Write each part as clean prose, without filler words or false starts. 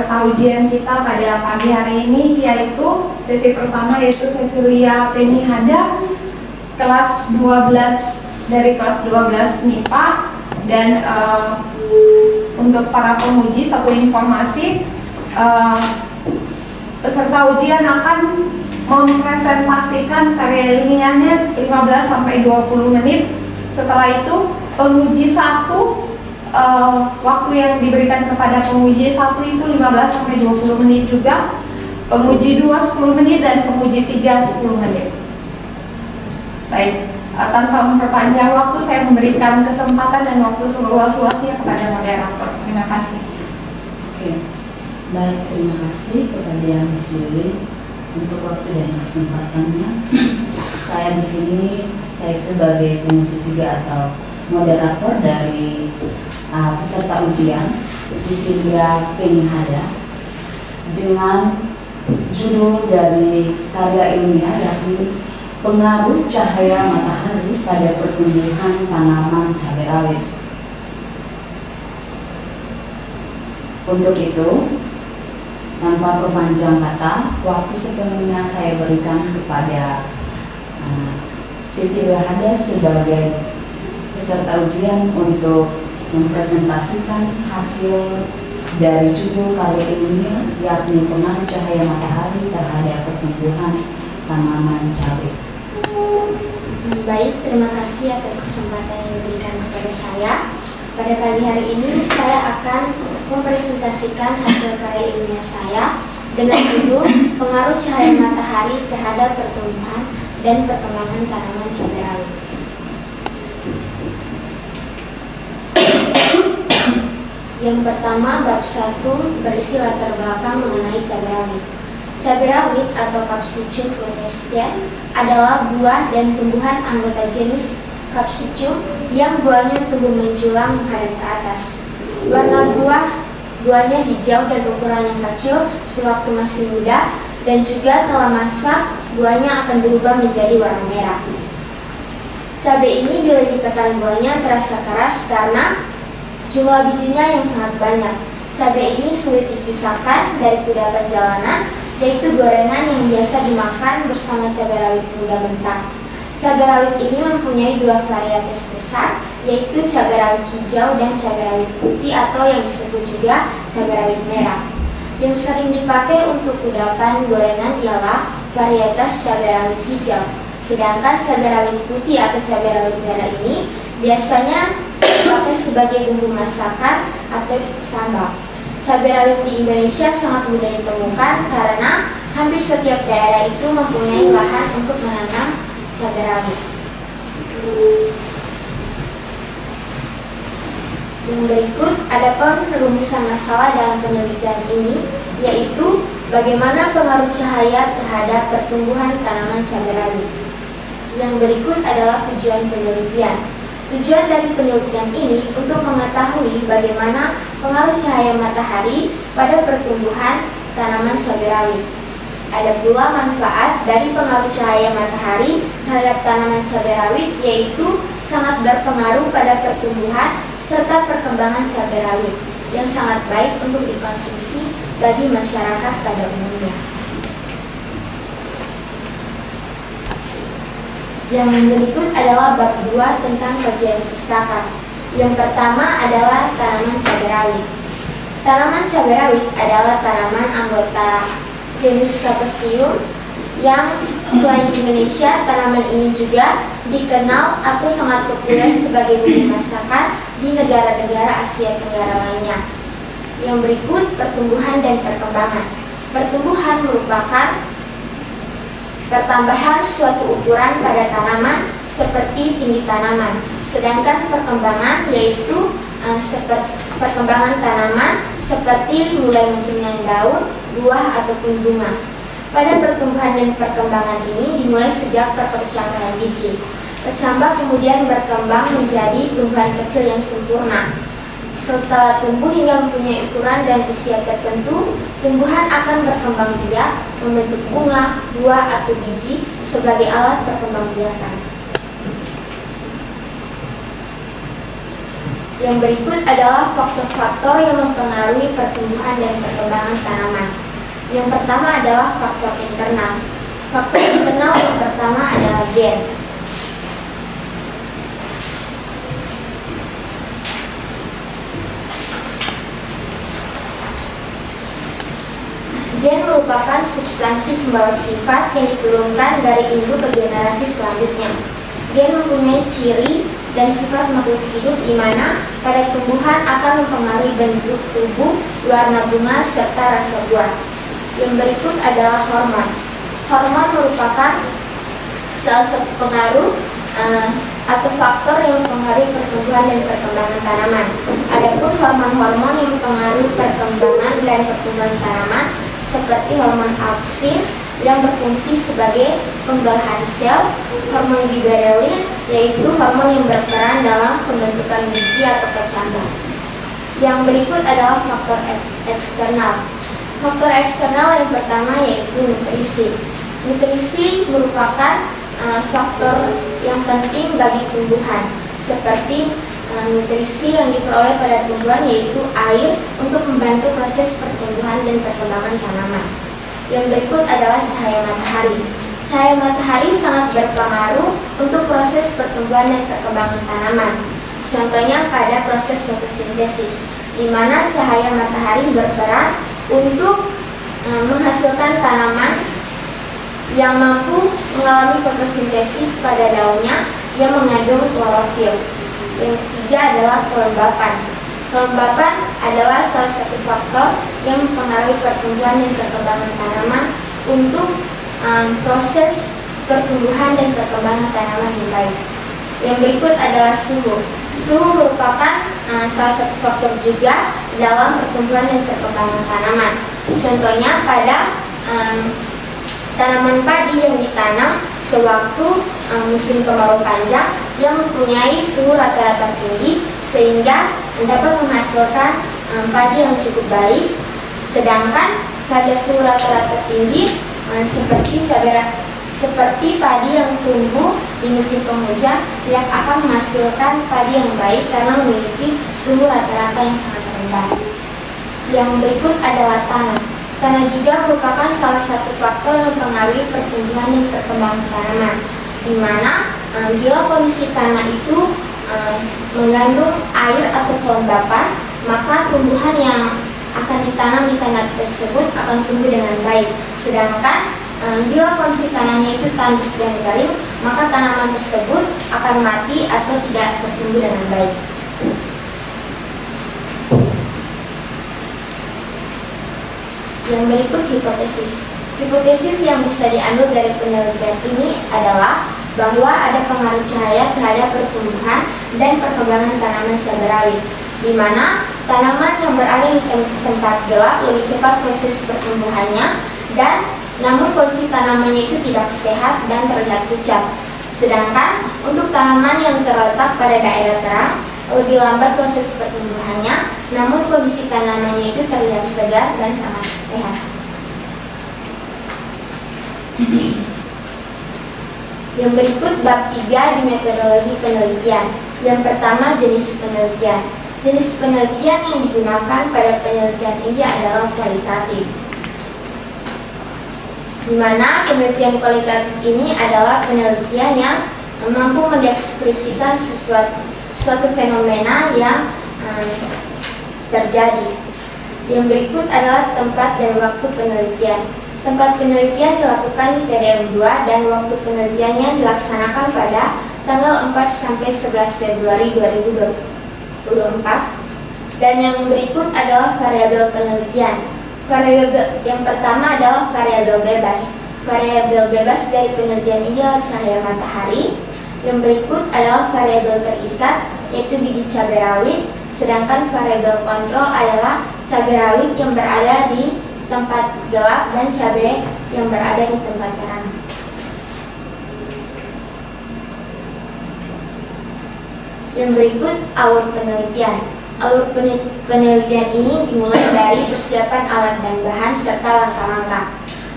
peserta ujian kita pada pagi hari ini, yaitu sesi pertama yaitu Cecilia Penihada kelas 12 dari kelas 12 MIPA. Dan untuk para penguji, satu informasi, peserta ujian akan mempresentasikan karya ilmiahnya 15-20 menit. Setelah itu penguji satu, waktu yang diberikan kepada penguji satu itu 15-20 menit juga, penguji 2 10 menit, dan penguji 3 10 menit. Baik, tanpa memperpanjang waktu, saya memberikan kesempatan dan waktu seluas-luasnya kepada moderator. Terima kasih. Oke, baik, terima kasih kepada Miss Yuli untuk waktu dan kesempatannya. Saya di sini, saya sebagai penguji 3 atau moderator dari peserta ujian Cecilia Penihada, dengan judul dari karya ilmiah yakni pengaruh cahaya matahari pada pertumbuhan tanaman cabai rawit. Untuk itu, tanpa perpanjang kata, waktu sepenuhnya saya berikan kepada Cecilia Hada sebagai peserta ujian untuk mempresentasikan hasil dari judul karya ilmiah yakni pengaruh cahaya matahari terhadap pertumbuhan tanaman cabai. Baik, terima kasih atas kesempatan yang diberikan kepada saya. Pada pagi hari ini saya akan mempresentasikan hasil karya ilmiah saya dengan judul pengaruh cahaya matahari terhadap pertumbuhan dan perkembangan tanaman cabai rawit. Yang pertama, bab 1 berisi latar belakang mengenai cabai rawit. Cabai rawit atau Capsicum frutescens adalah buah dan tumbuhan anggota genus Capsicum yang buahnya tumbuh menjulang menghadap ke atas. Warna buahnya hijau dan ukurannya kecil sewaktu masih muda, dan juga telah masak buahnya akan berubah menjadi warna merah. Cabai ini bila ditekan buahnya terasa keras karena jumlah bijinya yang sangat banyak. Cabai ini sulit dipisahkan dari kudapan jalanan, yaitu gorengan yang biasa dimakan bersama cabai rawit muda mentah. Cabai rawit ini mempunyai 2 varietas besar, yaitu cabai rawit hijau dan cabai rawit putih atau yang disebut juga cabai rawit merah. Yang sering dipakai untuk kudapan gorengan ialah varietas cabai rawit hijau, sedangkan cabai rawit putih atau cabai rawit merah ini biasanya dipakai sebagai bumbu masakan atau sambal. Cabai rawit di Indonesia sangat mudah ditemukan karena hampir setiap daerah itu mempunyai lahan untuk menanam cabai rawit. Yang berikut ada perumusan masalah dalam penelitian ini, yaitu bagaimana pengaruh cahaya terhadap pertumbuhan tanaman cabai rawit. Yang berikut adalah tujuan penelitian. Tujuan dari penelitian ini untuk mengetahui bagaimana pengaruh cahaya matahari pada pertumbuhan tanaman cabai rawit. Ada pula manfaat dari pengaruh cahaya matahari terhadap tanaman cabai rawit, yaitu sangat berpengaruh pada pertumbuhan serta perkembangan cabai rawit yang sangat baik untuk dikonsumsi bagi masyarakat pada umumnya. Yang berikut adalah bab 2 tentang kajian pustaka. Yang pertama adalah tanaman cabai rawit. Tanaman cabai rawit adalah tanaman anggota genus Capsium yang selain di Indonesia, tanaman ini juga dikenal atau sangat populer sebagai bumbu masakan di negara-negara Asia Tenggara lainnya. Yang berikut pertumbuhan dan perkembangan. Pertumbuhan merupakan pertambahan suatu ukuran pada tanaman seperti tinggi tanaman, sedangkan perkembangan yaitu perkembangan tanaman seperti mulai munculnya daun, buah ataupun bunga. Pada pertumbuhan dan perkembangan ini dimulai sejak perpecahan biji. Kecambah kemudian berkembang menjadi tumbuhan kecil yang sempurna. Setelah tumbuh hingga mempunyai ukuran dan usia tertentu, tumbuhan akan berkembang biak, membentuk bunga, buah, atau biji sebagai alat perkembangbiakan. Yang berikut adalah faktor-faktor yang mempengaruhi pertumbuhan dan perkembangan tanaman. Yang pertama adalah faktor internal. Faktor internal yang pertama adalah gen. Gen merupakan substansi pembawa sifat yang diturunkan dari induk ke generasi selanjutnya. Gen mempunyai ciri dan sifat makhluk hidup di mana pada tumbuhan akan mempengaruhi bentuk tubuh, warna bunga, serta rasa buah. Yang berikut adalah hormon. Hormon merupakan salah satu pengaruh atau faktor yang mempengaruhi pertumbuhan dan perkembangan tanaman. Adapun hormon-hormon yang mempengaruhi perkembangan dan pertumbuhan tanaman seperti hormon auxin yang berfungsi sebagai pembelahan sel, hormon giberelin yaitu hormon yang berperan dalam pembentukan biji atau kecambah. Yang berikut adalah faktor eksternal. Faktor eksternal yang pertama yaitu nutrisi. Nutrisi merupakan faktor yang penting bagi tumbuhan, seperti nutrisi yang diperoleh pada tumbuhan yaitu air untuk membantu proses pertumbuhan dan perkembangan tanaman. Yang berikut adalah cahaya matahari. Cahaya matahari sangat berpengaruh untuk proses pertumbuhan dan perkembangan tanaman. Contohnya pada proses fotosintesis, di mana cahaya matahari berperan untuk menghasilkan tanaman yang mampu mengalami fotosintesis pada daunnya yang mengandung klorofil. Yang ketiga adalah kelembapan. Kelembapan adalah salah satu faktor yang mempengaruhi pertumbuhan dan perkembangan tanaman untuk proses pertumbuhan dan perkembangan tanaman yang baik. Yang berikut adalah suhu. Suhu merupakan salah satu faktor juga dalam pertumbuhan dan perkembangan tanaman. Contohnya pada tanaman padi yang ditanam sewaktu musim kemarau panjang yang mempunyai suhu rata-rata tinggi sehingga dapat menghasilkan padi yang cukup baik. Sedangkan pada suhu rata-rata tinggi seperti padi yang tumbuh di musim penghujan yang akan menghasilkan padi yang baik karena memiliki suhu rata-rata yang sangat rendah. Yang berikut adalah tanah. Tanah juga merupakan salah satu faktor yang mempengaruhi pertumbuhan dan perkembangan tanaman, di mana bila kondisi tanah itu mengandung air atau kelembapan, maka tumbuhan yang akan ditanam di tanah tersebut akan tumbuh dengan baik. Sedangkan bila kondisi tanahnya itu tandus dan garing, maka tanaman tersebut akan mati atau tidak bertumbuh dengan baik. Yang berikut hipotesis. Hipotesis yang bisa diambil dari penelitian ini adalah bahwa ada pengaruh cahaya terhadap pertumbuhan dan perkembangan tanaman cabai rawit, di mana tanaman yang berada di tempat gelap lebih cepat proses pertumbuhannya dan namun kondisi tanamannya itu tidak sehat dan terlihat pucat. Sedangkan untuk tanaman yang terletak pada daerah terang lebih lambat proses pertumbuhannya, namun kondisi tanamannya itu terlihat segar dan sangat sehat. Yang berikut bab 3 di metodologi penelitian. Yang pertama, jenis penelitian. Jenis penelitian yang digunakan pada penelitian ini adalah kualitatif, di mana penelitian kualitatif ini adalah penelitian yang mampu mendeskripsikan suatu fenomena yang terjadi. Yang berikut adalah tempat dan waktu penelitian. Tempat penelitian dilakukan di TDM 2 dan waktu penelitiannya dilaksanakan pada tanggal 4 sampai 11 Februari 2024. Dan yang berikut adalah variabel penelitian. Variabel yang pertama adalah variabel bebas. Variabel bebas dari penelitian ini adalah cahaya matahari. Yang berikut adalah variabel terikat, yaitu biji cabai rawit. Sedangkan variabel kontrol adalah cabai rawit yang berada di tempat gelap dan cabai yang berada di tempat terang. Yang berikut alur penelitian. Alur penelitian ini dimulai dari persiapan alat dan bahan serta langkah-langkah.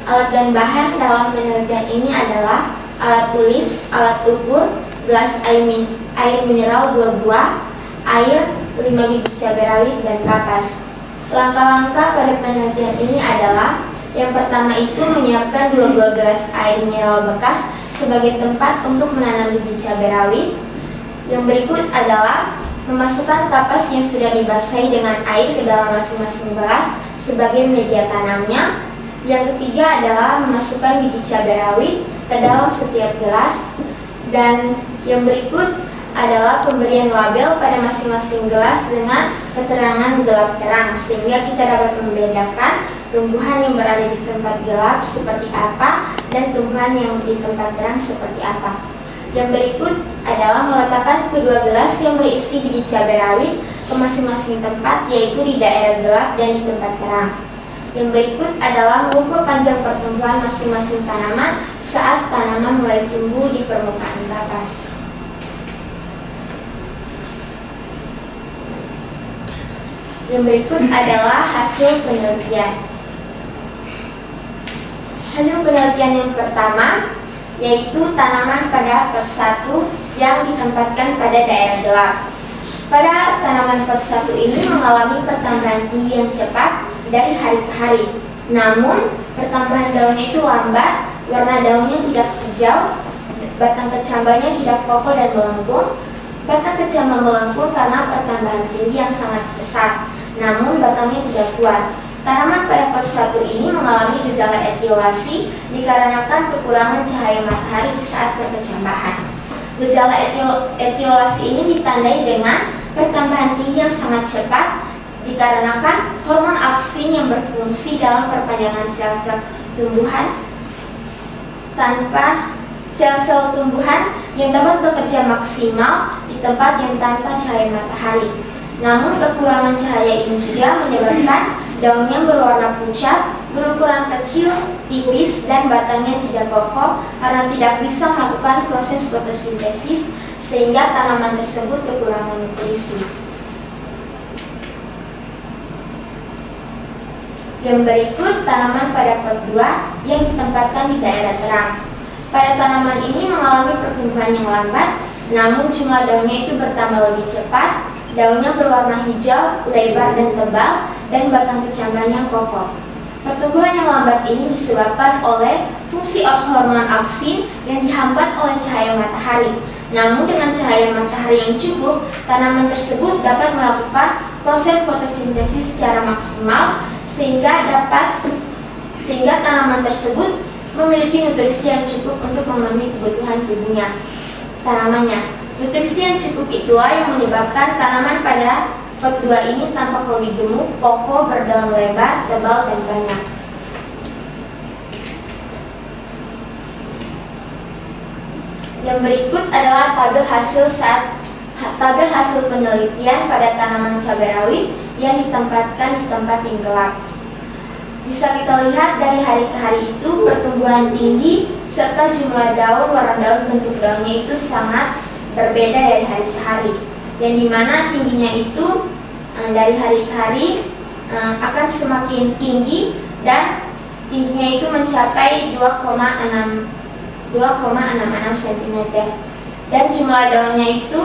Alat dan bahan dalam penelitian ini adalah alat tulis, alat ukur, gelas air mineral 2 buah, air, 5 biji cabai rawit dan kapas. Langkah-langkah pada penelitian ini adalah yang pertama itu menyiapkan 2 gelas air mineral bekas sebagai tempat untuk menanam biji cabai rawit. Yang berikut adalah memasukkan kapas yang sudah dibasahi dengan air ke dalam masing-masing gelas sebagai media tanamnya. Yang ketiga adalah memasukkan biji cabai rawit ke dalam setiap gelas. Dan yang berikut adalah pemberian label pada masing-masing gelas dengan keterangan gelap terang, sehingga kita dapat membedakan tumbuhan yang berada di tempat gelap seperti apa dan tumbuhan yang di tempat terang seperti apa. Yang berikut adalah meletakkan kedua gelas yang berisi biji cabai rawit ke masing-masing tempat, yaitu di daerah gelap dan di tempat terang. Yang berikut adalah mengukur panjang pertumbuhan masing-masing tanaman saat tanaman mulai tumbuh di permukaan kapas. Yang berikut adalah hasil penelitian. Hasil penelitian yang pertama yaitu tanaman pada pot 1 yang ditempatkan pada daerah gelap. Pada tanaman pot 1 ini mengalami pertambahan tinggi yang cepat dari hari ke hari. Namun, pertambahan daunnya itu lambat, warna daunnya tidak hijau, batang kecambahnya tidak kokoh dan melengkung. Batang kecambah melengkung karena pertambahan tinggi yang sangat besar, namun batangnya tidak kuat. Tanaman pada pot 1 ini mengalami gejala etiolasi dikarenakan kekurangan cahaya matahari di saat perkecambahan. Gejala etiolasi ini ditandai dengan pertambahan tinggi yang sangat cepat dikarenakan hormon auksin yang berfungsi dalam perpanjangan sel-sel tumbuhan sel-sel tumbuhan yang dapat bekerja maksimal di tempat yang tanpa cahaya matahari. Namun kekurangan cahaya ini juga menyebabkan daunnya berwarna pucat, berukuran kecil, tipis, dan batangnya tidak kokoh karena tidak bisa melakukan proses fotosintesis sehingga tanaman tersebut kekurangan nutrisi. Yang berikut tanaman pada pot 2 yang ditempatkan di daerah terang. Pada tanaman ini mengalami pertumbuhan yang lambat, namun jumlah daunnya itu bertambah lebih cepat. Daunnya berwarna hijau, lebar dan tebal, dan batang kecambahnya kokoh. Pertumbuhan yang lambat ini disebabkan oleh fungsi hormon auksin yang dihambat oleh cahaya matahari. Namun dengan cahaya matahari yang cukup, tanaman tersebut dapat melakukan proses fotosintesis secara maksimal sehingga tanaman tersebut memiliki nutrisi yang cukup untuk memenuhi kebutuhan tubuhnya. Tanamannya. Nutrisi yang cukup itulah yang menyebabkan tanaman pada pot 2 ini tampak lebih gemuk, kokoh, berdaun lebar, tebal, dan banyak. Yang berikut adalah tabel hasil penelitian pada tanaman cabai rawit yang ditempatkan di tempat yang gelap. Bisa kita lihat dari hari ke hari itu pertumbuhan tinggi serta jumlah daun, warna daun, bentuk daunnya itu sangat berbeda dari hari ke hari, yang dimana tingginya itu dari hari ke hari akan semakin tinggi dan tingginya itu mencapai 2,66 cm dan jumlah daunnya itu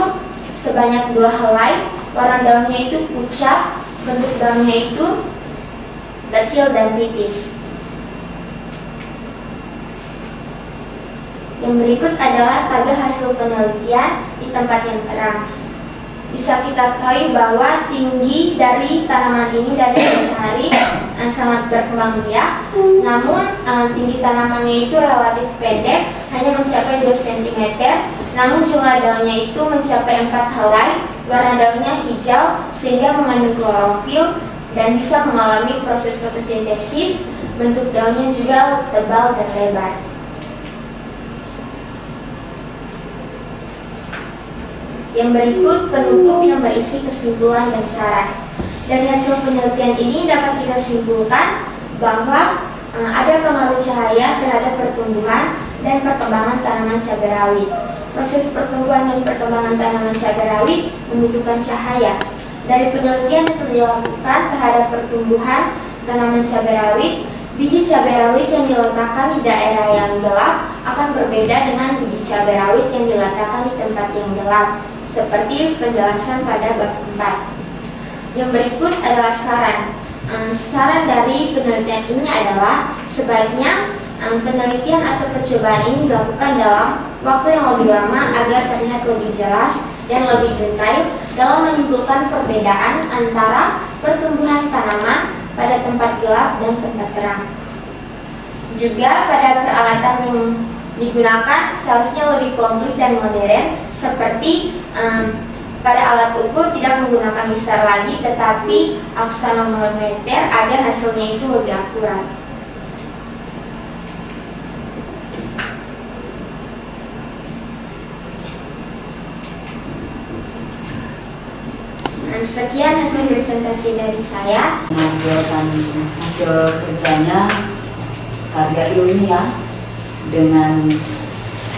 sebanyak 2 helai, warna daunnya itu pucat, bentuk daunnya itu kecil dan tipis. Yang berikut adalah tabel hasil penelitian di tempat yang terang. Bisa kita ketahui bahwa tinggi dari tanaman ini dari hari ke hari sangat berkembang biak. Namun tinggi tanamannya itu relatif pendek, hanya mencapai 2 cm. Namun jumlah daunnya itu mencapai 4 helai, warna daunnya hijau sehingga mengandung klorofil dan bisa mengalami proses fotosintesis. Bentuk daunnya juga tebal dan lebar. Yang berikut penutup yang berisi kesimpulan dan saran. Dari hasil penelitian ini dapat kita simpulkan bahwa ada pengaruh cahaya terhadap pertumbuhan dan perkembangan tanaman cabai rawit. Proses pertumbuhan dan perkembangan tanaman cabai rawit membutuhkan cahaya. Dari penelitian yang dilakukan terhadap pertumbuhan tanaman cabai rawit, biji cabai rawit yang diletakkan di daerah yang gelap akan berbeda dengan biji cabai rawit yang diletakkan di tempat yang gelap, seperti penjelasan pada bab 4. Yang berikut adalah saran. Saran dari penelitian ini adalah sebaiknya penelitian atau percobaan ini dilakukan dalam waktu yang lebih lama agar terlihat lebih jelas dan lebih detail dalam menyimpulkan perbedaan antara pertumbuhan tanaman pada tempat gelap dan tempat terang. Juga pada peralatan yang digunakan seharusnya lebih komplit dan modern, seperti pada alat ukur tidak menggunakan mistar lagi tetapi aksanometer agar hasilnya itu lebih akurat. Sekian hasil presentasi dari saya. Menampilkan hasil kerjanya karya ilmiah dengan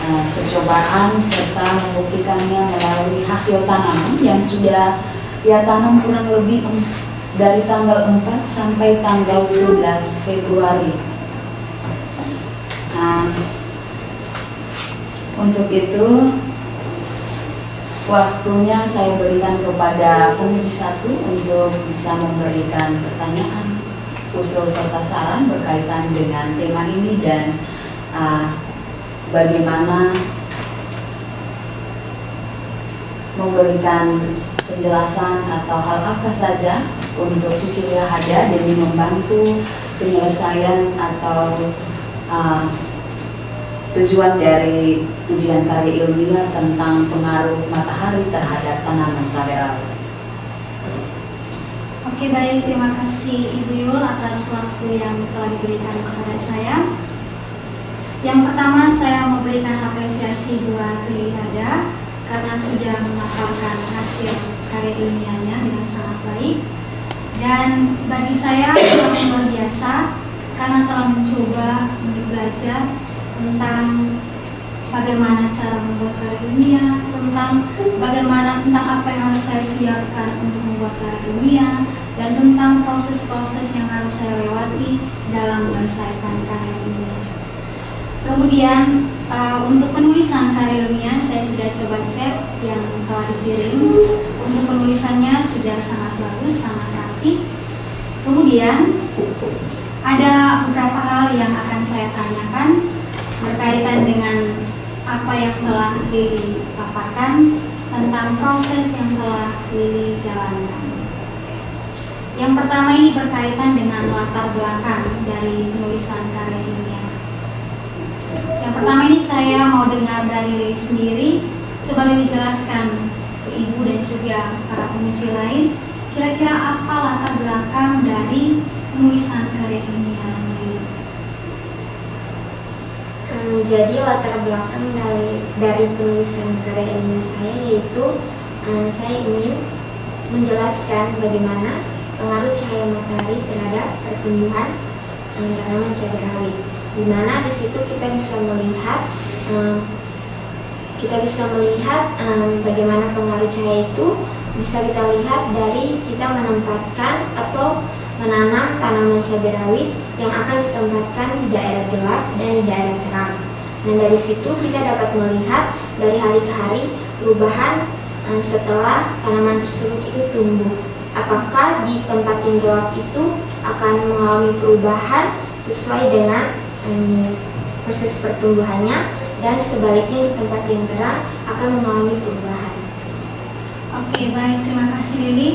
percobaan serta membuktikannya melalui hasil tanaman yang sudah ia tanam kurang lebih dari tanggal 4 sampai tanggal 11 Februari. Untuk itu waktunya saya berikan kepada penguji 1 untuk bisa memberikan pertanyaan, usul serta saran berkaitan dengan tema ini dan bagaimana memberikan penjelasan atau hal apa saja untuk Cecilia Hada demi membantu penyelesaian atau tujuan dari ujian karya ilmiah tentang pengaruh matahari terhadap tanaman cabai rawit. Oke, baik, terima kasih Ibu Yul atas waktu yang telah diberikan kepada saya. Yang pertama, saya memberikan apresiasi buat Lili Hada karena sudah memaparkan hasil karya ilmiahnya dengan sangat baik. Dan bagi saya sangat luar biasa karena telah mencoba untuk belajar tentang bagaimana cara membuat karya ilmiah, tentang apa yang harus saya siapkan untuk membuat karya ilmiah, dan tentang proses-proses yang harus saya lewati dalam menyelesaikan karya ilmiah. Kemudian untuk penulisan karya ilmiah saya sudah coba cek yang telah dikirim. Untuk penulisannya sudah sangat bagus, sangat rapi. Kemudian ada beberapa hal yang akan saya tanyakan berkaitan dengan apa yang telah Lili paparkan tentang proses yang telah Lili jalankan. Yang pertama ini berkaitan dengan latar belakang dari penulisan karya ilmiah. Yang pertama ini saya mau dengar dari Lili sendiri. Coba Lili jelaskan ke Ibu dan juga para penguji lain, kira-kira apa latar belakang dari penulisan karya ilmiah Lili? Jadi latar belakang dari penulisan karya ilmiah saya yaitu saya ingin menjelaskan bagaimana pengaruh cahaya matahari terhadap pertumbuhan tanaman cabai rawit. Di mana di situ kita bisa melihat bagaimana pengaruh cahaya itu bisa kita lihat dari kita menempatkan atau menanam tanaman cabai rawit yang akan ditempatkan di daerah gelap dan di daerah terang. Dan dari situ kita dapat melihat dari hari ke hari perubahan setelah tanaman tersebut itu tumbuh. Apakah di tempat yang gelap itu akan mengalami perubahan sesuai dengan proses pertumbuhannya, dan sebaliknya di tempat yang terang akan mengalami perubahan. Oke, baik, terima kasih Lili.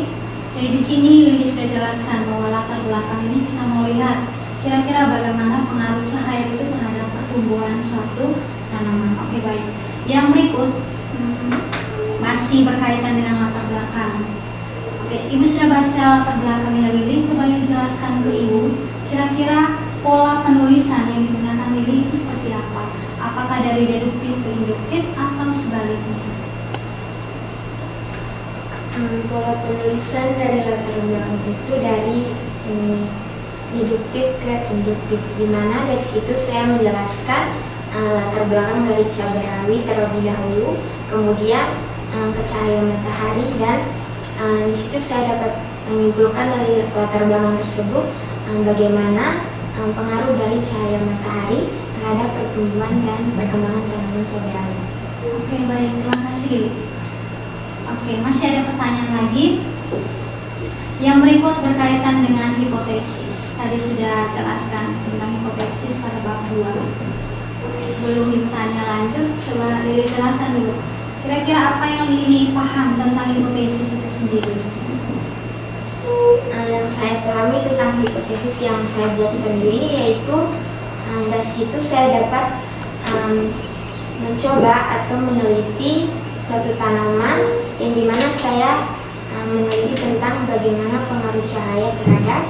Jadi di sini Lili sudah jelaskan bahwa latar belakang ini kita mau lihat kira-kira bagaimana pengaruh cahaya itu terhadap pertumbuhan suatu tanaman. Oke, baik. Yang berikut masih berkaitan dengan latar belakang. Oke, Ibu sudah baca latar belakangnya Lili. Coba Lili jelaskan ke Ibu, kira-kira pola penulisan yang digunakan Lili itu seperti apa? Apakah dari deduktif ke induktif atau sebaliknya? Pola penulisan dari latar belakang itu dari deduktif ke induktif, di mana dari situ saya menjelaskan latar belakang dari cabai rawit terlebih dahulu, kemudian ke cahaya matahari, dan di situ saya dapat menyimpulkan dari latar belakang tersebut bagaimana pengaruh dari cahaya matahari terhadap pertumbuhan dan perkembangan tanaman cabai rawit. Oke, baik, terima kasih Lili. Oke, masih ada pertanyaan lagi. Yang berikut berkaitan dengan hipotesis. Tadi sudah jelaskan tentang hipotesis pada bab 2. Oke, sebelum Ibu tanya lanjut, coba Lili jelaskan dulu. Kira-kira apa yang Lili paham tentang hipotesis itu sendiri? Yang saya pahami tentang hipotesis yang saya buat sendiri yaitu dari situ saya dapat mencoba atau meneliti suatu tanaman yang dimana saya meneliti tentang bagaimana pengaruh cahaya terhadap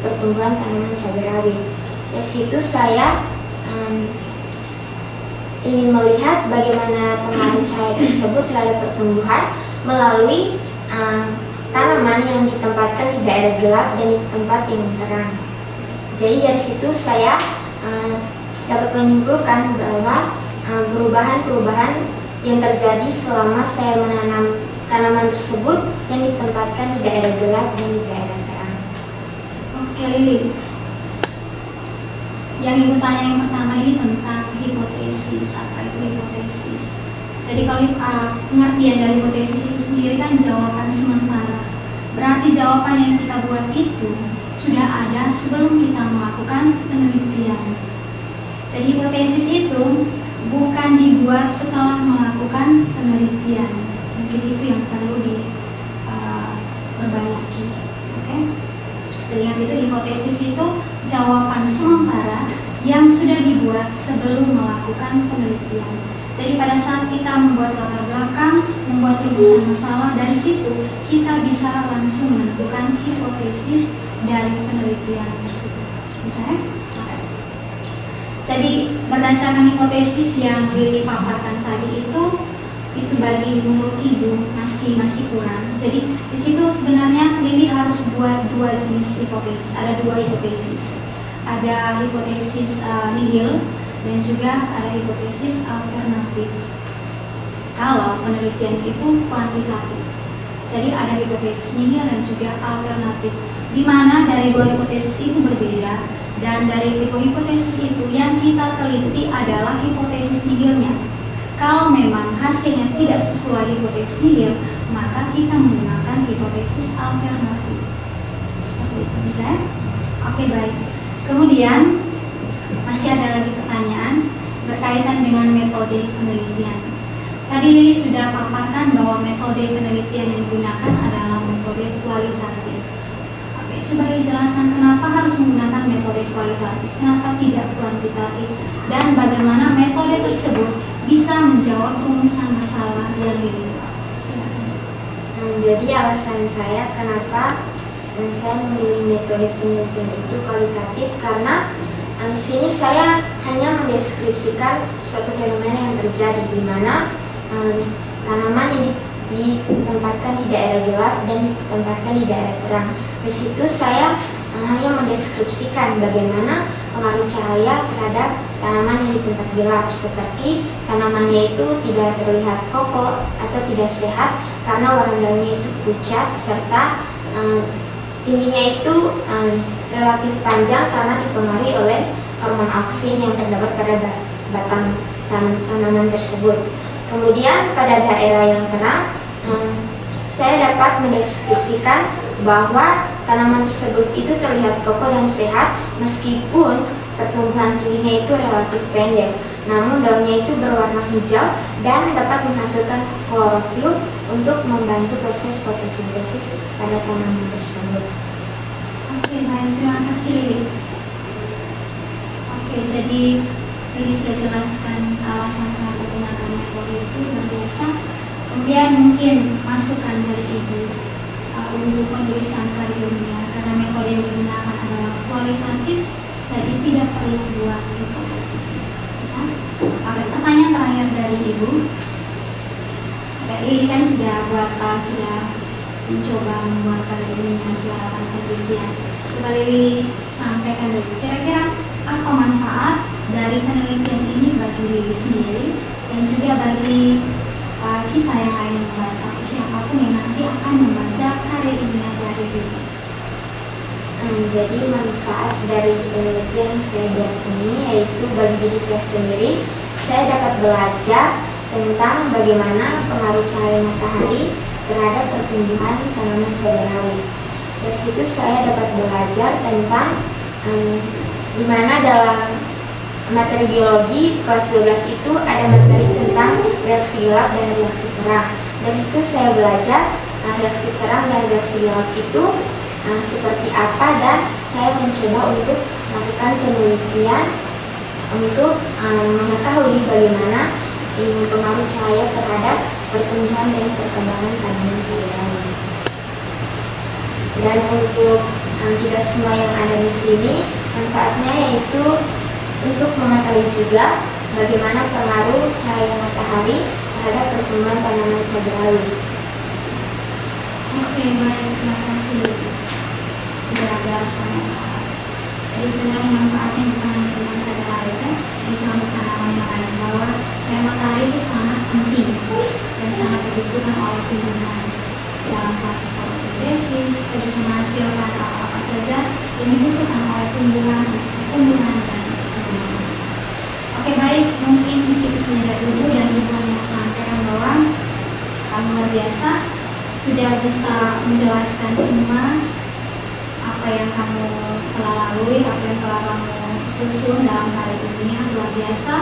pertumbuhan tanaman cabai rawit. Dari situ saya ingin melihat bagaimana pengaruh cahaya tersebut terhadap pertumbuhan melalui tanaman yang ditempatkan di daerah gelap dan di tempat yang terang. Jadi dari situ saya dapat menyimpulkan bahwa perubahan-perubahan yang terjadi selama saya menanam tanaman tersebut yang ditempatkan di daerah gelap dan di daerah terang. Oke Lili, yang Ibu tanya yang pertama ini tentang hipotesis. Apa itu hipotesis? Jadi kalau pengertian dari hipotesis itu sendiri kan jawaban sementara. Berarti jawaban yang kita buat itu sudah ada sebelum kita melakukan penelitian. Jadi hipotesis itu bukan dibuat setelah melakukan penelitian. Mungkin itu yang perlu diperbaiki. Oke? Jadi ingat itu, hipotesis itu jawaban sementara yang sudah dibuat sebelum melakukan penelitian. Jadi pada saat kita membuat latar belakang, membuat rumusan masalah, dari situ kita bisa langsung menentukan hipotesis dari penelitian tersebut. Bisa ya? Jadi berdasarkan hipotesis yang Lili paparkan tadi itu bagi menurut Ibu masih kurang. Jadi di situ sebenarnya Lili harus buat 2 jenis hipotesis. Ada 2 hipotesis. Ada hipotesis nihil dan juga ada hipotesis alternatif. Kalau penelitian itu kuantitatif, jadi ada hipotesis nihil dan juga alternatif, di mana dari 2 hipotesis itu berbeda, dan dari tipe hipotesis itu yang kita teliti adalah hipotesis nihilnya. Kalau memang hasilnya tidak sesuai hipotesis nihil, maka kita menggunakan hipotesis alternatif. Seperti itu, bisa ya? Oke, baik. Kemudian masih ada lagi pertanyaan berkaitan dengan metode penelitian. Tadi Lili sudah paparkan bahwa metode penelitian yang digunakan adalah metode kualitatif. Oke, coba dijelaskan kenapa harus menggunakan metode kualitatif, kenapa tidak kuantitatif, dan bagaimana metode tersebut bisa menjawab rumusan masalah yang Lili buat. Silakan. Jadi alasan saya kenapa saya memilih metode penelitian itu kualitatif karena di sini saya hanya mendeskripsikan suatu fenomena yang terjadi di mana tanaman yang ditempatkan di daerah gelap dan ditempatkan di daerah terang. Di situ saya hanya mendeskripsikan bagaimana pengaruh cahaya terhadap tanaman yang di tempat gelap, seperti tanamannya itu tidak terlihat kokoh atau tidak sehat karena warna daunnya itu pucat serta tingginya itu relatif panjang karena dipengaruhi oleh hormon auksin yang terdapat pada batang tanaman tersebut. Kemudian pada daerah yang terang, saya dapat mendeskripsikan bahwa tanaman tersebut itu terlihat kokoh dan sehat meskipun pertumbuhan tingginya itu relatif pendek. Namun daunnya itu berwarna hijau dan dapat menghasilkan klorofil untuk membantu proses fotosintesis pada tanaman tersebut. Oke, baik, terima kasih Lili. Oke, jadi Lili sudah jelaskan alasan kenapa menggunakan metode itu luar biasa. Kemudian mungkin masukan dari Ibu untuk penulisan karya ilmiah, karena metode yang digunakan adalah kualitatif, jadi tidak perlu buat hipotesis. Bisa? Oke, pertanyaan terakhir dari Ibu. Lili kan sudah mencoba membuat karya ilmiah suara penelitian. Coba Lili sampaikan dulu, kira-kira apa manfaat dari penelitian ini bagi Lili sendiri dan juga bagi kita yang lain membaca, siapapun yang nanti akan membaca karya ilmiah dari Lili. Jadi manfaat dari penelitian yang saya buat ini yaitu bagi diri saya sendiri, saya dapat belajar tentang bagaimana pengaruh cahaya matahari terhadap pertumbuhan tanaman cabai rawit. Dari situ saya dapat belajar tentang di mana dalam materi biologi kelas 12 itu ada materi tentang reaksi gelap dan reaksi terang. Dari itu saya belajar reaksi terang dan reaksi gelap itu seperti apa, dan saya mencoba untuk melakukan penelitian untuk mengetahui bagaimana pengaruh cahaya terhadap pertumbuhan dan perkembangan tanaman cabai rawit. Dan untuk kita semua yang ada di sini, manfaatnya yaitu untuk mengetahui juga bagaimana pengaruh cahaya matahari terhadap pertumbuhan tanaman cabai rawit. Oke, baik, terima kasih sudah jelaskan. Jadi sebenarnya manfaatnya bukan hanya tentang cabai rawit ya, bisa untuk tanaman yang lain, bahwa cahaya matahari itu sangat penting dan sangat dibutuhkan oleh tumbuhan dalam proses fotosintesis, supaya bisa menghasilkan apa saja yang dibutuhkan oleh tumbuhan dan perkembangan. Oke, baik, mungkin itu saja dulu dan Ibu hanya sampaikan bahwa kamu luar biasa sudah bisa menjelaskan semua apa yang kamu telah lalui, apa yang telah kamu susun dalam hari ini, luar biasa.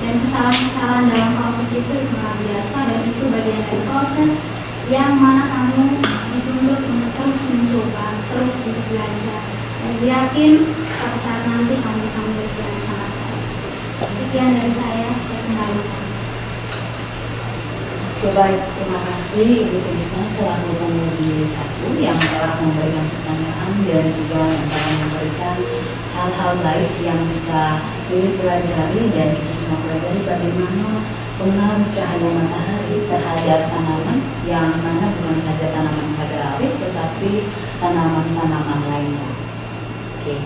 Dan kesalahan-kesalahan dalam proses itu luar biasa, dan itu bagian dari proses yang mana kamu dituntut untuk terus mencoba, terus untuk belajar. Dan yakin suatu saat nanti kamu bisa menulis dengan sangat baik. Sekian dari saya kembalikan. Oke, baik, terima kasih Ibu Trisna selaku penguji 1 yang telah memberikan pertanyaan dan juga yang telah memberikan hal-hal baik yang bisa dipelajari dan kita semua pelajari bagaimana pengaruh cahaya matahari terhadap tanaman yang mana bukan saja tanaman cabai rawit tetapi tanaman-tanaman lainnya. Oke,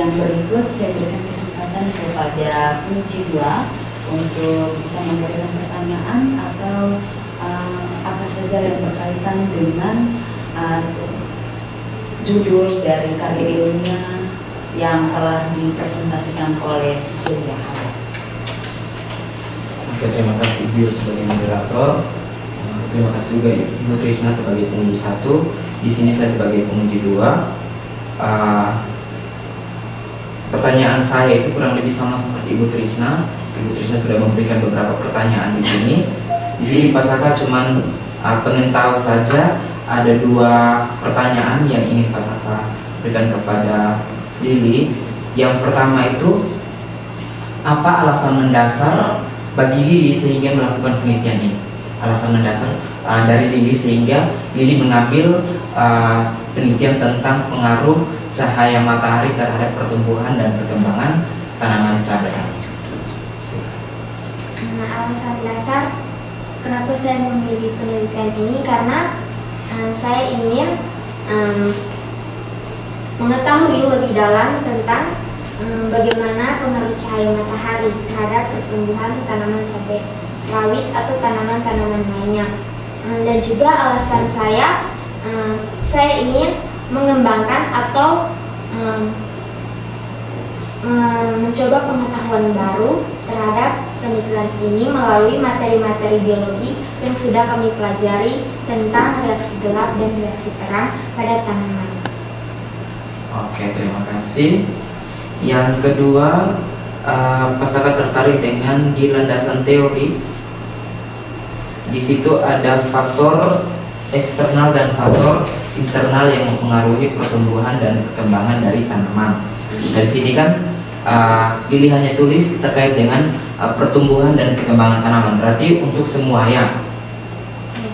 yang berikut saya berikan kesempatan kepada penguji 2 untuk bisa memberikan pertanyaan atau apa saja yang berkaitan dengan judul dari karya ilmiah yang telah dipresentasikan oleh Cecilia Hara. Oke, terima kasih Ibu sebagai moderator. Terima kasih juga Ibu Trisna sebagai penguji 1. Di sini saya sebagai penguji 2. Pertanyaan saya itu kurang lebih sama seperti Ibu Trisna. Ibu Trisna sudah memberikan beberapa pertanyaan di sini. Di sini Pak Saka cuman pengen tahu saja, ada 2 pertanyaan yang ingin Pak Saka berikan kepada Lili. Yang pertama itu, apa alasan mendasar bagi Lili sehingga melakukan penelitian ini? Alasan mendasar dari Lili sehingga Lili mengambil penelitian tentang pengaruh cahaya matahari terhadap pertumbuhan dan perkembangan tanaman cabai rawit. Alasan dasar kenapa saya memilih penelitian ini karena saya ingin mengetahui lebih dalam tentang bagaimana pengaruh cahaya matahari terhadap pertumbuhan tanaman cabai rawit atau tanaman-tanaman lainnya. Dan juga alasan saya ingin mengembangkan atau mencoba pengetahuan baru terhadap penelitian ini melalui materi-materi biologi yang sudah kami pelajari tentang reaksi gelap dan reaksi terang pada tanaman. Oke, terima kasih. Yang kedua, Pak Saka tertarik dengan di landasan teori. Di situ ada faktor eksternal dan faktor internal yang mempengaruhi pertumbuhan dan perkembangan dari tanaman. Dari sini kan pilihannya tulis terkait dengan pertumbuhan dan perkembangan tanaman. Berarti untuk semua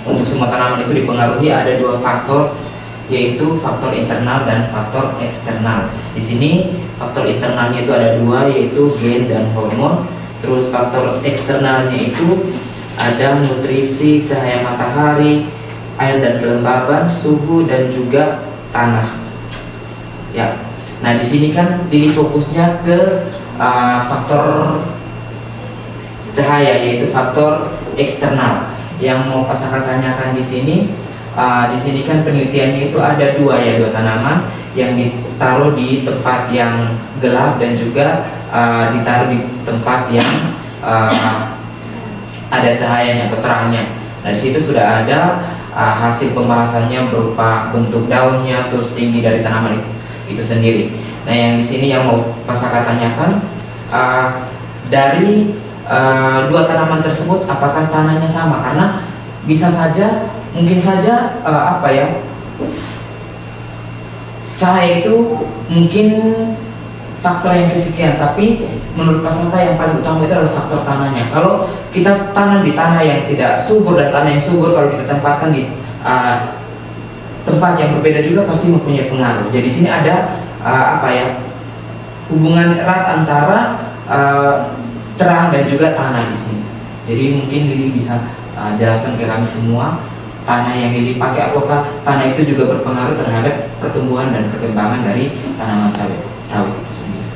untuk semua tanaman itu dipengaruhi ada 2 faktor, yaitu faktor internal dan faktor eksternal. Di sini faktor internalnya itu ada 2, yaitu gen dan hormon. Terus faktor eksternalnya itu ada nutrisi, cahaya matahari, air dan kelembaban, suhu dan juga tanah. Ya. Nah, di sini kan Lili fokusnya ke faktor cahaya, yaitu faktor eksternal. Yang mau Pak Saka tanyakan di sini kan penelitiannya itu ada 2 tanaman yang ditaruh di tempat yang gelap dan juga ditaruh di tempat yang ada cahayanya atau terangnya. Nah, di situ sudah ada hasil pembahasannya berupa bentuk daunnya, terus tinggi dari tanaman itu sendiri. Nah, yang di sini yang mau Pasaka tanyakan, dari dua tanaman tersebut apakah tanahnya sama? Karena bisa saja, mungkin saja cahaya itu mungkin faktor yang kesekian, tapi menurut Pasaka yang paling utama itu adalah faktor tanahnya. Kalau kita tanam di tanah yang tidak subur dan tanah yang subur, kalau kita tempatkan di tempat yang berbeda juga pasti mempunyai pengaruh. Jadi sini ada hubungan erat antara terang dan juga tanah di sini. Jadi mungkin Lili bisa jelaskan ke kami semua, tanah yang Lili pakai ataukah tanah itu juga berpengaruh terhadap pertumbuhan dan perkembangan dari tanaman cabai rawit itu sendiri.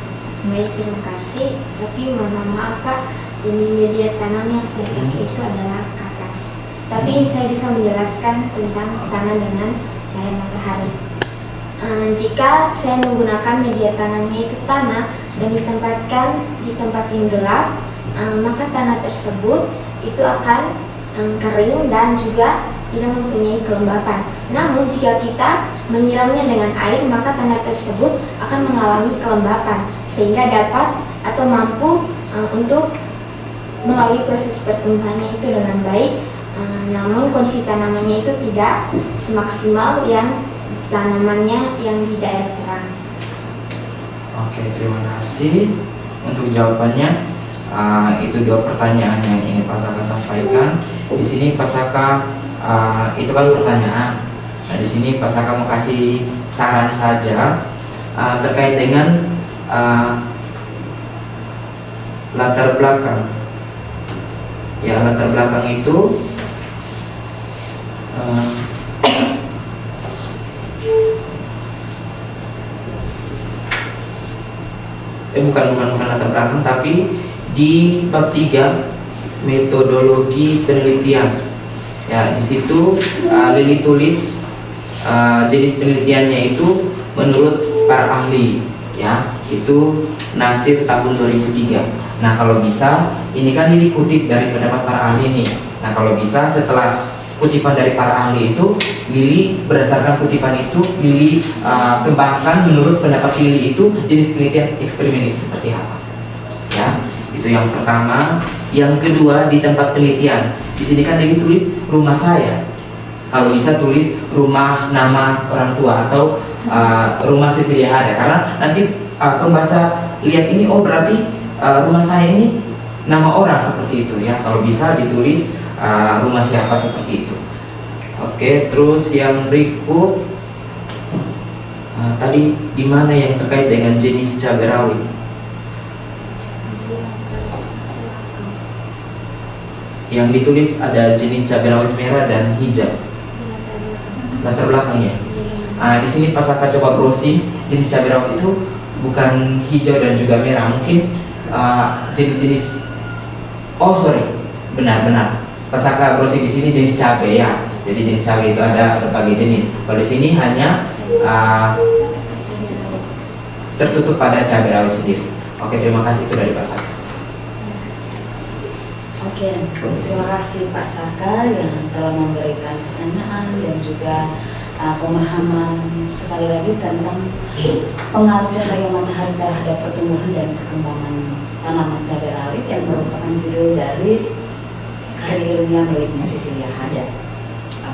Baik, terima kasih. Tapi mohon maaf Pak, ini media tanam yang saya pakai itu adalah kapas. Tapi saya bisa menjelaskan tentang tanam dengan cahaya matahari. Jika saya menggunakan media tanamnya itu tanah dan ditempatkan di tempat yang gelap, maka tanah tersebut itu akan kering dan juga tidak mempunyai kelembapan. Namun jika kita menyiramnya dengan air, maka tanah tersebut akan mengalami kelembapan sehingga dapat atau mampu untuk melalui proses pertumbuhannya itu dengan baik. Namun kondisi tanamannya itu tidak semaksimal yang tanamannya yang di daerah terang. Oke, terima kasih untuk jawabannya. Itu dua pertanyaan yang ingin Pasaka sampaikan. Di sini Pasaka itu kan pertanyaan. Nah, di sini Pasaka mau kasih saran saja terkait dengan latar belakang. Ya, latar belakang itu bukan latar belakang, tapi di bab 3 metodologi penelitian. Ya, di situ Lili tulis jenis penelitiannya itu menurut para ahli, ya, itu Nasir tahun 2003. Nah, kalau bisa ini kan Lili kutip dari pendapat para ahli nih. Nah, kalau bisa setelah kutipan dari para ahli itu, Lili berdasarkan kutipan itu Lili kembangkan menurut pendapat Lili itu jenis penelitian eksperimen itu seperti apa. Ya, itu yang pertama. Yang kedua, di tempat penelitian. Di sini kan Lili tulis rumah saya. Kalau bisa tulis rumah nama orang tua atau rumah Cecilia Hada, karena nanti pembaca lihat ini, oh berarti rumah saya ini nama orang seperti itu ya. Kalau bisa ditulis rumah siapa seperti itu. Oke, terus yang berikut tadi di mana yang terkait dengan jenis cabai rawit? Yang ditulis ada jenis cabai rawit merah dan hijau. Latar belakangnya. Di sini Pasaka coba browsing, jenis cabai rawit itu bukan hijau dan juga merah, mungkin jenis-jenis. Oh sorry, benar. Pasaka browsing di sini jenis cabai ya. Jadi jenis cabai itu ada berbagai jenis. Kalau di sini hanya tertutup pada cabai rawit sendiri. Oke, terima kasih, itu dari Pasaka. Oke, terima kasih Pak Saka yang telah memberikan pertanyaan dan juga pemahaman sekali lagi tentang pengaruh cahaya matahari terhadap pertumbuhan dan perkembangan tanaman cabai rawit yang merupakan judul dari karya ilmiah milik Cecilia Hada.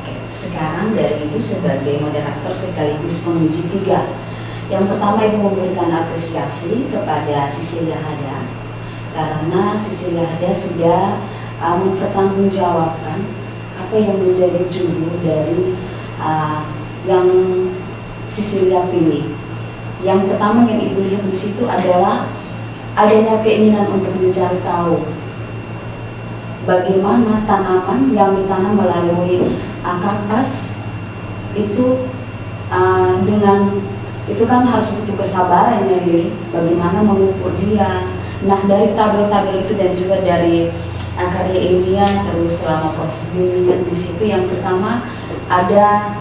Oke, sekarang dari Ibu sebagai moderator sekaligus penguji 3. Yang pertama, Ibu memberikan apresiasi kepada Cecilia Hada karena Cecilia Hada sudah mempertanggungjawabkan apa yang menjadi judul dari yang Cecilia pilih. Yang pertama yang Ibu lihat di situ adalah adanya keinginan untuk mencari tahu bagaimana tanaman yang ditanam melalui kapas itu dengan itu kan harus butuh kesabaran ya Lili, bagaimana mengukur dia. Nah, dari tabel-tabel itu dan juga dari karya ilmiah terus selama proses bimbingan di situ, yang pertama ada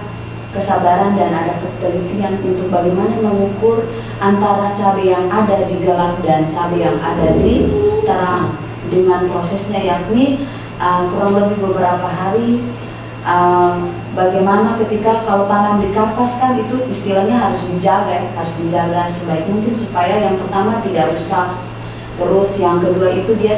kesabaran dan ada ketelitian untuk bagaimana mengukur antara cabai yang ada di gelap dan cabai yang ada di terang dengan prosesnya, yakni kurang lebih beberapa hari bagaimana ketika kalau tanam di kapas kan itu istilahnya harus dijaga sebaik mungkin supaya yang pertama tidak rusak, terus yang kedua itu dia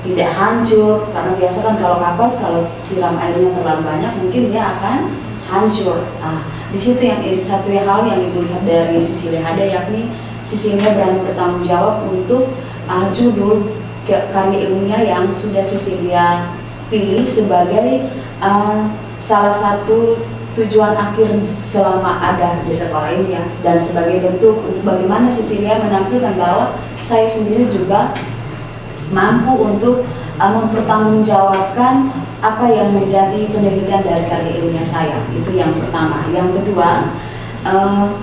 tidak hancur, karena biasa kan kalau kapas kalau siram airnya terlalu banyak mungkin dia akan hancur. Di situ yang satu hal yang ibu lihat dari Cecilia Hada, yakni Cecilia berani bertanggung jawab untuk judul karya ilmiah yang sudah Cecilia pilih sebagai salah satu tujuan akhir selama ada di sekolah ini ya, dan sebagai bentuk untuk bagaimana Cecilia menampilkan bahwa saya sendiri juga mampu untuk mempertanggungjawabkan apa yang menjadi penelitian dari karya ilmiah saya. Itu yang pertama. Yang kedua,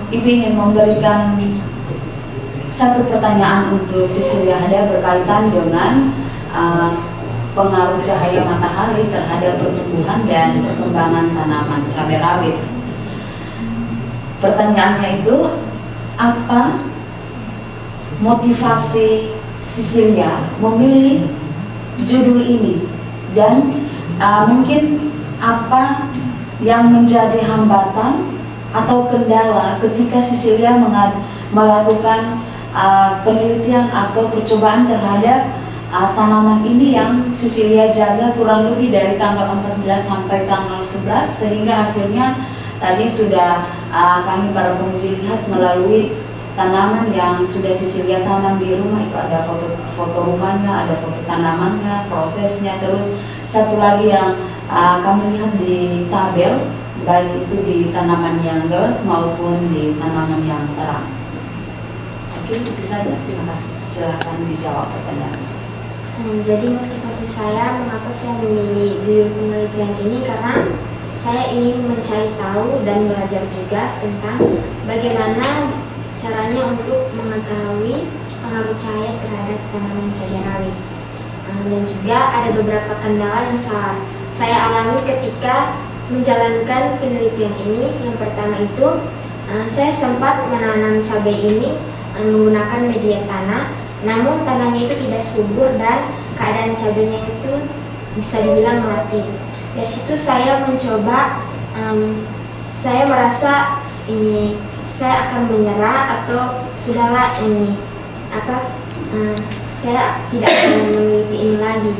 ibu ingin memberikan satu pertanyaan untuk Cecilia Hada berkaitan dengan pengaruh cahaya matahari terhadap pertumbuhan dan perkembangan tanaman cabai rawit. Pertanyaannya itu, apa motivasi Cecilia memilih judul ini, dan mungkin apa yang menjadi hambatan atau kendala ketika Cecilia melakukan penelitian atau percobaan terhadap tanaman ini yang Cecilia jaga kurang lebih dari tanggal 14 sampai tanggal 11, sehingga hasilnya tadi sudah kami para penguji lihat melalui tanaman yang sudah Cecilia tanam di rumah. Itu ada foto rumahnya, ada foto tanamannya, prosesnya. Terus satu lagi yang kami lihat di tabel, baik itu di tanaman yang gelap maupun di tanaman yang terang. Oke, itu saja. Terima kasih. Silakan dijawab pertanyaannya. Jadi motivasi saya mengapa saya memilih judul penelitian ini, karena saya ingin mencari tahu dan belajar juga tentang bagaimana caranya untuk mengetahui pengaruh cahaya terhadap tanaman cabai rawit. Dan juga ada beberapa kendala yang saya alami ketika menjalankan penelitian ini. Yang pertama itu, saya sempat menanam cabai ini menggunakan media tanah, namun tanahnya itu tidak subur dan keadaan cabainya itu bisa dibilang mati. Dari situ saya mencoba, saya merasa ini saya akan menyerah atau sudahlah ini saya tidak akan meneliti ini lagi.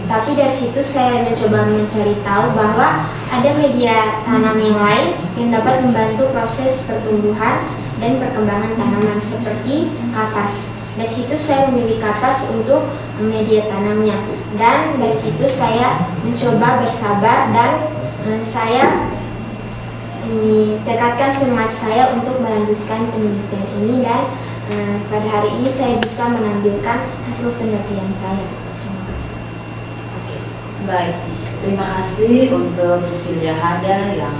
Tapi dari situ saya mencoba mencari tahu bahwa ada media tanam yang lain yang dapat membantu proses pertumbuhan dan perkembangan tanaman seperti kapas. Dari situ saya memilih kapas untuk media tanamnya, dan dari situ saya mencoba bersabar dan saya tekadkan semangat saya untuk melanjutkan penelitian ini, dan pada hari ini saya bisa menampilkan hasil penelitian saya. Terima kasih. Oke, baik. Terima kasih untuk Cecilia Hada yang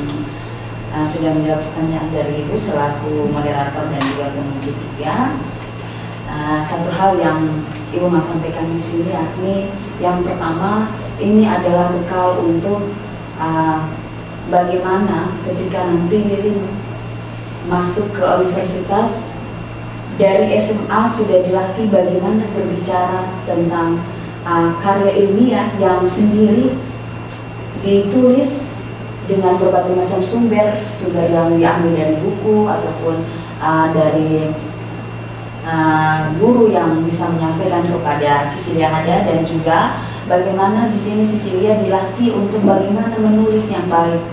sudah menjawab pertanyaan dari Ibu selaku moderator dan juga penguji tiga. Satu hal yang Ibu mau sampaikan di sini, yakni yang pertama, ini adalah bekal untuk bagaimana ketika nanti Lilin masuk ke universitas, dari SMA sudah dilatih bagaimana berbicara tentang karya ilmiah yang sendiri ditulis dengan berbagai macam sumber yang diambil dari buku ataupun dari guru yang bisa menyampaikan kepada Cecilia Hada, dan juga bagaimana di sini Cecilia dilatih untuk bagaimana menulis yang baik,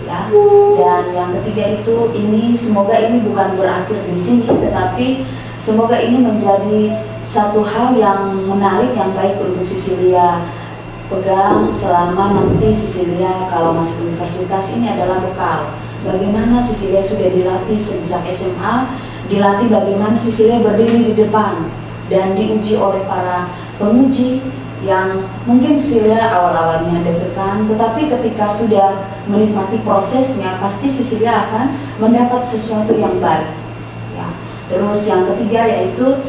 ya. Dan yang ketiga itu, ini semoga ini bukan berakhir di sini, tetapi semoga ini menjadi satu hal yang menarik, yang baik untuk Cecilia pegang selama nanti Cecilia kalau masuk universitas. Ini adalah bekal bagaimana Cecilia sudah dilatih sejak SMA, dilatih bagaimana Cecilia berdiri di depan dan diuji oleh para penguji yang mungkin Cecilia awal-awalnya deg-degan, tetapi ketika sudah menikmati prosesnya pasti Cecilia akan mendapat sesuatu yang baik, ya. Terus yang ketiga yaitu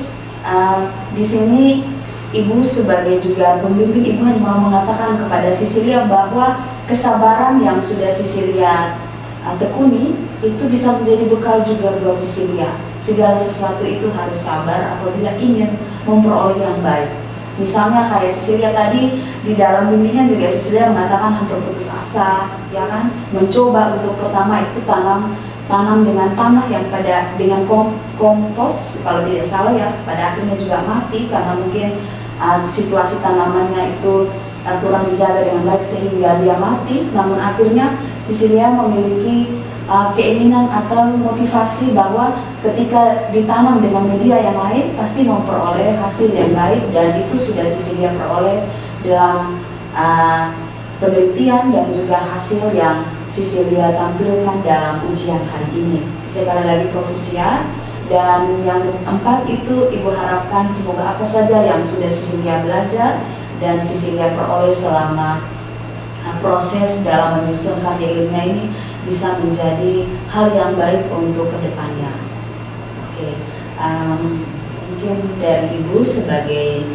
di sini Ibu sebagai juga pembimbing, Ibu hanya mau mengatakan kepada Cecilia bahwa kesabaran yang sudah Cecilia tekuni itu bisa menjadi bekal juga buat Cecilia. Segala sesuatu itu harus sabar apabila ingin memperoleh yang baik. Misalnya kayak Cecilia tadi di dalam bimbingan juga Cecilia mengatakan hampir putus asa, ya kan? Mencoba untuk pertama itu tanam dengan tanah yang dengan kompos kalau tidak salah ya, pada akhirnya juga mati karena mungkin situasi tanamannya itu kurang dijaga dengan baik sehingga dia mati. Namun akhirnya Cecilia memiliki keinginan atau motivasi bahwa ketika ditanam dengan media yang lain pasti memperoleh hasil yang baik, dan itu sudah Cecilia peroleh dalam penelitian dan juga hasil yang Cecilia tampilkan dalam ujian hari ini. Sekali lagi Profesia. Dan yang keempat itu Ibu harapkan semoga apa saja yang sudah Cecilia belajar dan Cecilia peroleh selama proses dalam menyusun karya ilmiah ini bisa menjadi hal yang baik untuk kedepannya. Oke, mungkin dari Ibu sebagai